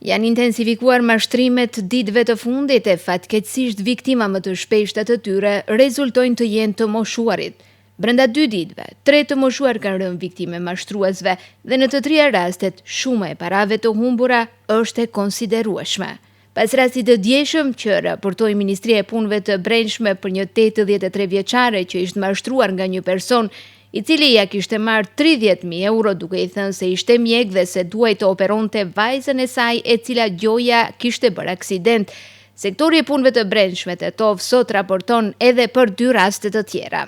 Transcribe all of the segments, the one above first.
Janë intensifikuar mashtrimet ditëve të fundit e fatkeqësisht viktima më të shpeshta të tyre rezultojnë të jenë të moshuarit. Brenda 2 ditëve, 3 të moshuar kanë rënë viktime mashtruesve dhe në të 3 rastet shuma e parave të humbura është e konsiderueshme. Pas rastit të djeshëm që raportoi Ministria e Punëve të Brendshme për një 83 vjeçare që ishte mashtruar nga një person i cili ja kishte marrë 30.000 euro duke i thënë se ishte mjek dhe se duhej të operonte vajzën e saj e cila gjoja kishte bërë aksident. Sektori i punëve të brendshme Tetov sot raporton edhe për 2 raste të tjera.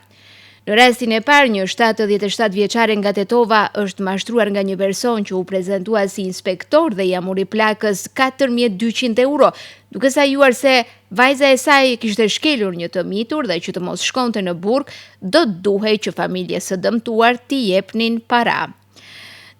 Në rastin e parë, një 77 vjeçare nga Tetova është mashtruar nga një person që u prezantua si inspektor dhe ia mori plakës 4.200 euro, duke sajuar se vajza e saj kishte shkelur një të mitur dhe që të mos shkonte në burg, do të duhej që familjes së dëmtuar t'i jepnin para.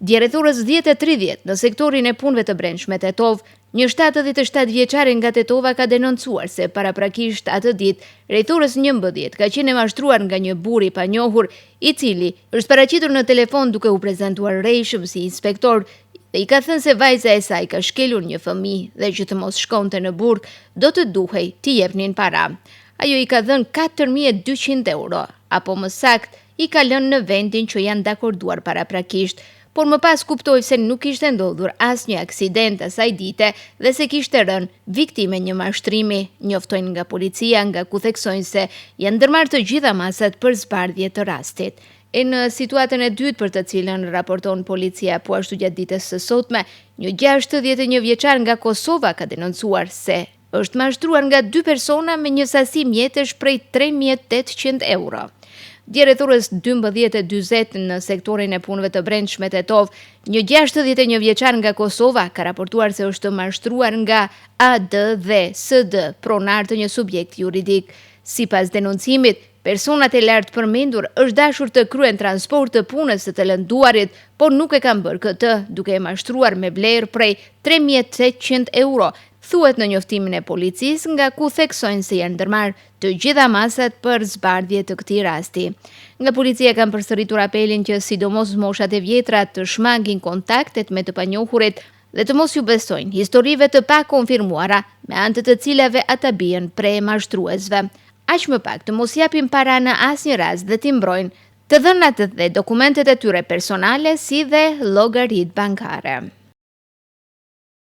Dje rreth orës 10:30 në sektorin e punëve të brendshme Tetov, një 77 vjeçare nga Tetova ka denoncuar se paraprakisht atë ditë, rreth orës 11 ka qenë mashtruar nga një burr i panjohur, i cili është paraqitur në telefon duke u prezantuar rrejshëm si inspektor dhe i ka thënë se vajza e saj ka shkelur një fëmijë dhe që të mos shkonte në burg, do të duhej t'i jepnin para. Ajo i ka dhënë 4.200 euro, apo më sakt, i ka lënë në vendin që janë dakorduar paraprakisht, por më pas kuptoi se nuk kishte ndodhur asnjë aksident asaj dite dhe se kishte rënë viktime një mashtrimi, njoftojnë nga policia, nga ku theksojnë se janë ndërmarrë të gjitha masat për zbardhje të rastit. E në situatën e dytë për të cilën raporton policia po ashtu gjatë ditës së sotme, një 61 vjeçar nga Kosova ka denoncuar se është mashtruar nga 2 persona me një sasi mjetesh prej 3.800 euro. Dje rreth orës 12:40 në sektorin e punëve të brendshme Tetov, një 61 vjeçar nga Kosova ka raportuar se është mashtruar nga AD dhe SD, pronar të një subjekti juridik. Sipas denoncimit, personat e lartë përmendur është dashur të kryen transport të punës së të lënduarit, por nuk e kanë bërë këtë, duke e mashtruar me vlerë prej 3.800 euro, thuhet në njoftimin e policisë, nga ku theksojnë se janë ndërmarrë të gjitha masat për zbardhje të këtij rasti. Nga policia kanë përsëritur apelin që sidomos moshat e vjetra të shmangin kontaktet me të panjohurit dhe të mos ju besojnë historive të pakonfirmuara me anë të cilave ata bien prej mashtruesve. Aq më pak të mos japin para në asnjë rast dhe t'i mbrojnë të dhënat dhe dokumentet e tyre personale si dhe llogaritë bankare.